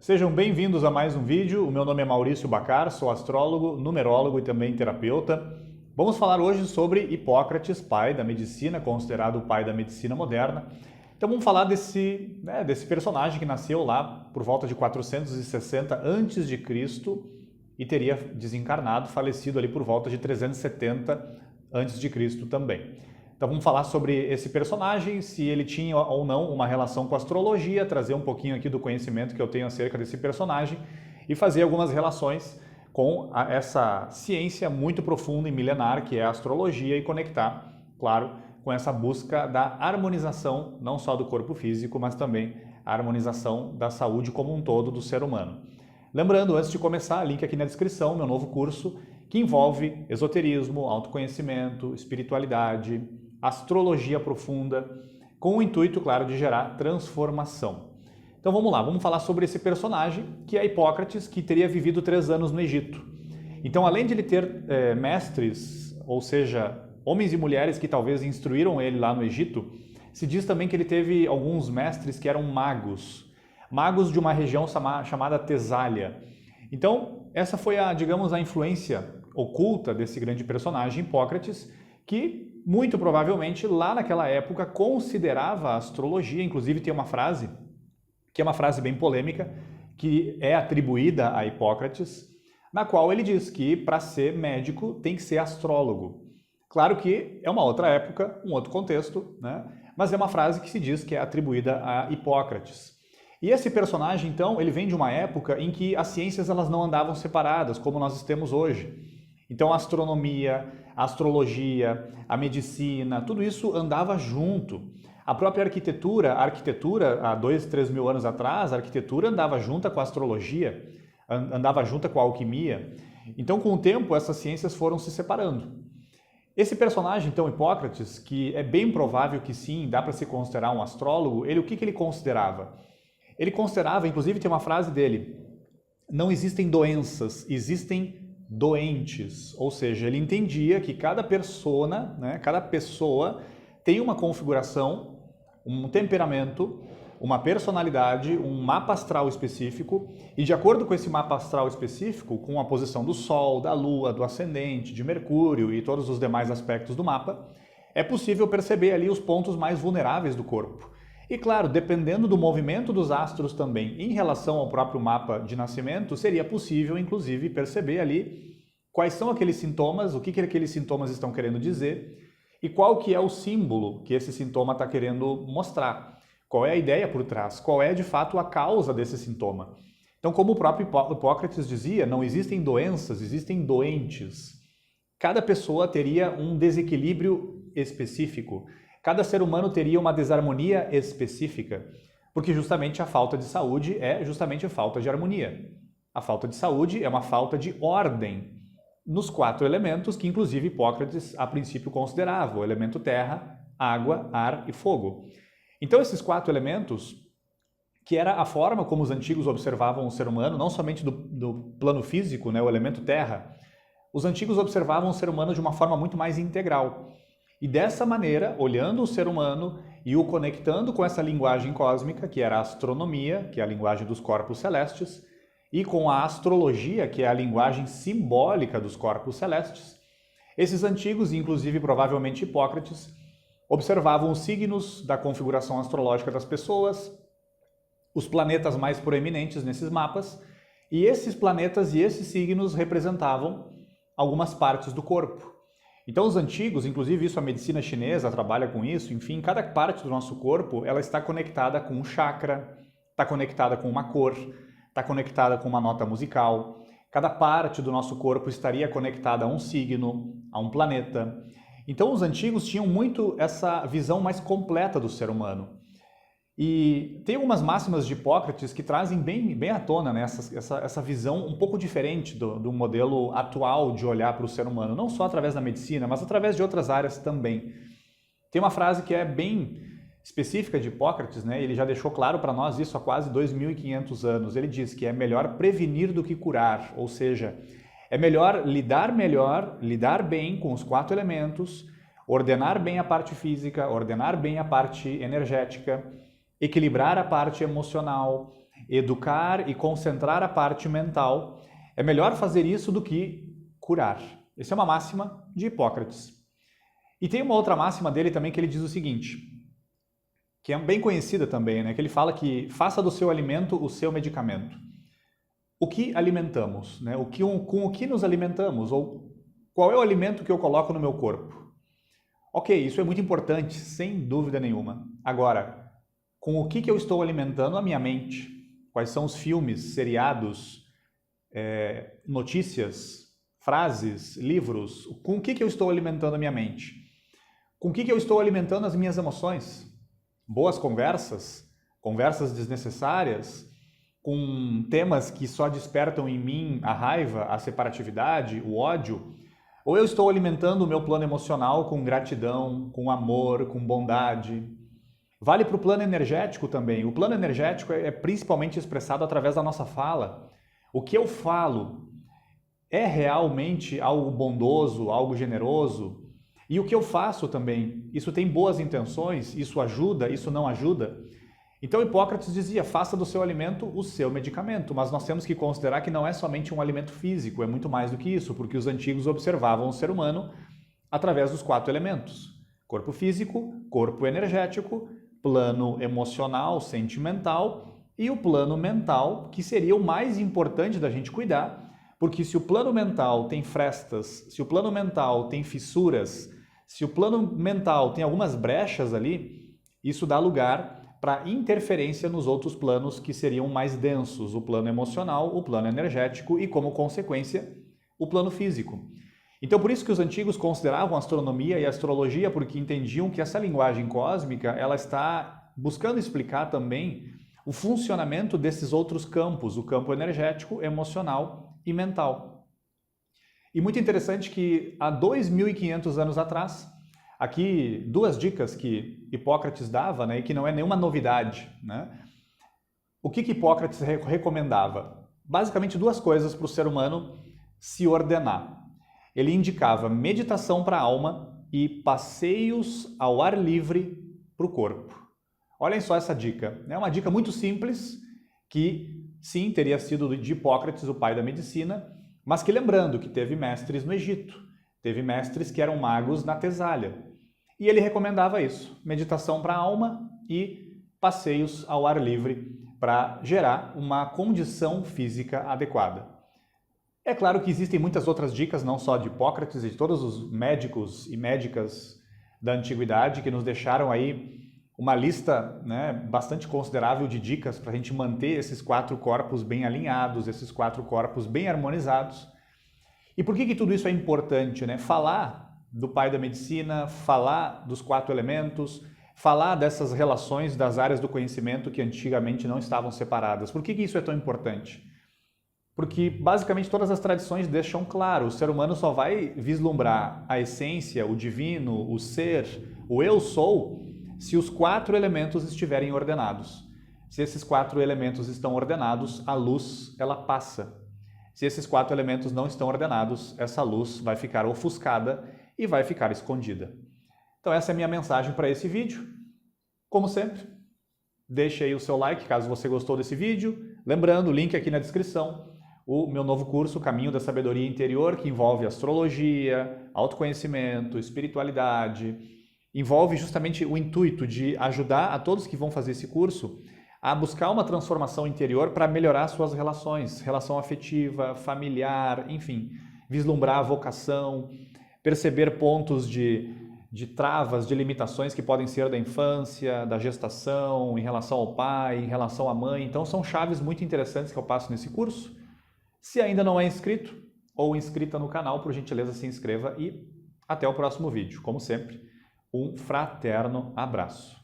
Sejam bem-vindos a mais um vídeo. O meu nome é Maurício Bacar, sou astrólogo, numerólogo e também terapeuta. Vamos falar hoje sobre Hipócrates, pai da medicina, considerado o pai da medicina moderna. Então vamos falar desse personagem que nasceu lá por volta de 460 a.C. e teria desencarnado, falecido ali por volta de 370 a.C. também. Então vamos falar sobre esse personagem, se ele tinha ou não uma relação com a astrologia, trazer um pouquinho aqui do conhecimento que eu tenho acerca desse personagem e fazer algumas relações com essa ciência muito profunda e milenar que é a astrologia e conectar, claro, com essa busca da harmonização não só do corpo físico, mas também a harmonização da saúde como um todo do ser humano. Lembrando, antes de começar, link aqui na descrição, meu novo curso que envolve esoterismo, autoconhecimento, espiritualidade, astrologia profunda, com o intuito, claro, de gerar transformação. Então vamos lá, vamos falar sobre esse personagem, que é Hipócrates, que teria vivido 3 anos no Egito. Então, além de ele ter mestres, ou seja, homens e mulheres que talvez instruíram ele lá no Egito, se diz também que ele teve alguns mestres que eram magos de uma região chamada Tesália. Então, essa foi digamos, a influência oculta desse grande personagem, Hipócrates, que muito provavelmente lá naquela época considerava a astrologia, inclusive tem uma frase, que é uma frase bem polêmica, que é atribuída a Hipócrates, na qual ele diz que para ser médico tem que ser astrólogo. Claro que é uma outra época, um outro contexto, né? Mas é uma frase que se diz que é atribuída a Hipócrates. E esse personagem, então, ele vem de uma época em que as ciências elas não andavam separadas, como nós temos hoje. Então a astronomia, a astrologia, a medicina, tudo isso andava junto. A própria arquitetura há 2, 3 mil anos atrás, a arquitetura andava junto com a astrologia, andava junto com a alquimia. Então com o tempo essas ciências foram se separando. Esse personagem, então, Hipócrates, que é bem provável que sim, dá para se considerar um astrólogo, o que ele considerava? Ele considerava, inclusive tem uma frase dele, não existem doenças, existem doentes, ou seja, ele entendia que cada persona, cada pessoa tem uma configuração, um temperamento, uma personalidade, um mapa astral específico e de acordo com esse mapa astral específico, com a posição do Sol, da Lua, do Ascendente, de Mercúrio e todos os demais aspectos do mapa, é possível perceber ali os pontos mais vulneráveis do corpo. E claro, dependendo do movimento dos astros também em relação ao próprio mapa de nascimento, seria possível, inclusive, perceber ali quais são aqueles sintomas, o que aqueles sintomas estão querendo dizer e qual que é o símbolo que esse sintoma está querendo mostrar. Qual é a ideia por trás? Qual é, de fato, a causa desse sintoma? Então, como o próprio Hipócrates dizia, não existem doenças, existem doentes. Cada pessoa teria um desequilíbrio específico. Cada ser humano teria uma desarmonia específica, porque justamente a falta de saúde é justamente a falta de harmonia. A falta de saúde é uma falta de ordem nos 4 elementos que inclusive Hipócrates a princípio considerava, o elemento terra, água, ar e fogo. Então esses 4 elementos, que era a forma como os antigos observavam o ser humano, não somente do plano físico, o elemento terra, os antigos observavam o ser humano de uma forma muito mais integral. E dessa maneira, olhando o ser humano e o conectando com essa linguagem cósmica, que era a astronomia, que é a linguagem dos corpos celestes, e com a astrologia, que é a linguagem simbólica dos corpos celestes, esses antigos, inclusive provavelmente Hipócrates, observavam os signos da configuração astrológica das pessoas, os planetas mais proeminentes nesses mapas, e esses planetas e esses signos representavam algumas partes do corpo. Então os antigos, inclusive isso a medicina chinesa trabalha com isso, enfim, cada parte do nosso corpo ela está conectada com um chakra, está conectada com uma cor, está conectada com uma nota musical. Cada parte do nosso corpo estaria conectada a um signo, a um planeta. Então os antigos tinham muito essa visão mais completa do ser humano. E tem algumas máximas de Hipócrates que trazem bem à tona essa visão um pouco diferente do modelo atual de olhar para o ser humano, não só através da medicina, mas através de outras áreas também. Tem uma frase que é bem específica de Hipócrates, ele já deixou claro para nós isso há quase 2.500 anos. Ele diz que é melhor prevenir do que curar, ou seja, é melhor, lidar bem com os 4 elementos, ordenar bem a parte física, ordenar bem a parte energética, equilibrar a parte emocional, educar e concentrar a parte mental, é melhor fazer isso do que curar. Essa é uma máxima de Hipócrates. E tem uma outra máxima dele também que ele diz o seguinte, que é bem conhecida também, né? Que ele fala que faça do seu alimento o seu medicamento. O que alimentamos, né? Com o que nos alimentamos? Ou qual é o alimento que eu coloco no meu corpo? Ok, isso é muito importante, sem dúvida nenhuma. Agora, com o que eu estou alimentando a minha mente? Quais são os filmes, seriados, notícias, frases, livros? Com o que eu estou alimentando a minha mente? Com o que eu estou alimentando as minhas emoções? Boas conversas? Conversas desnecessárias? Com temas que só despertam em mim a raiva, a separatividade, o ódio? Ou eu estou alimentando o meu plano emocional com gratidão, com amor, com bondade? Vale para o plano energético também. O plano energético é principalmente expressado através da nossa fala. O que eu falo é realmente algo bondoso, algo generoso? E o que eu faço também? Isso tem boas intenções? Isso ajuda? Isso não ajuda? Então Hipócrates dizia, faça do seu alimento o seu medicamento, mas nós temos que considerar que não é somente um alimento físico, é muito mais do que isso, porque os antigos observavam o ser humano através dos 4 elementos. Corpo físico, corpo energético, plano emocional, sentimental e o plano mental, que seria o mais importante da gente cuidar, porque se o plano mental tem frestas, se o plano mental tem fissuras, se o plano mental tem algumas brechas ali, isso dá lugar para interferência nos outros planos que seriam mais densos, o plano emocional, o plano energético e, como consequência, o plano físico. Então, por isso que os antigos consideravam a astronomia e a astrologia, porque entendiam que essa linguagem cósmica ela está buscando explicar também o funcionamento desses outros campos, o campo energético, emocional e mental. E muito interessante que há 2.500 anos atrás, aqui 2 dicas que Hipócrates dava, né, e que não é nenhuma novidade, né? O que Hipócrates recomendava? Basicamente 2 coisas para o ser humano se ordenar. Ele indicava meditação para a alma e passeios ao ar livre para o corpo. Olhem só essa dica. É uma dica muito simples que, sim, teria sido de Hipócrates, o pai da medicina, mas que lembrando que teve mestres no Egito, teve mestres que eram magos na Tesália. E ele recomendava isso, meditação para a alma e passeios ao ar livre para gerar uma condição física adequada. É claro que existem muitas outras dicas, não só de Hipócrates e de todos os médicos e médicas da antiguidade que nos deixaram aí uma lista, né, bastante considerável de dicas para a gente manter esses 4 corpos bem alinhados, esses 4 corpos bem harmonizados. E por que tudo isso é importante, né? Falar do pai da medicina, falar dos 4 elementos, falar dessas relações das áreas do conhecimento que antigamente não estavam separadas. Por que isso é tão importante? Porque basicamente todas as tradições deixam claro, o ser humano só vai vislumbrar a essência, o divino, o ser, o eu sou, se os 4 elementos estiverem ordenados. Se esses 4 elementos estão ordenados, a luz ela passa. Se esses 4 elementos não estão ordenados, essa luz vai ficar ofuscada e vai ficar escondida. Então essa é a minha mensagem para esse vídeo. Como sempre, deixe aí o seu like caso você gostou desse vídeo. Lembrando, o link aqui na descrição, o meu novo curso Caminho da Sabedoria Interior, que envolve astrologia, autoconhecimento, espiritualidade, envolve justamente o intuito de ajudar a todos que vão fazer esse curso a buscar uma transformação interior para melhorar suas relações, relação afetiva, familiar, enfim, vislumbrar a vocação, perceber pontos de travas, de limitações que podem ser da infância, da gestação, em relação ao pai, em relação à mãe. Então são chaves muito interessantes que eu passo nesse curso. Se ainda não é inscrito ou inscrita no canal, por gentileza se inscreva e até o próximo vídeo. Como sempre, um fraterno abraço.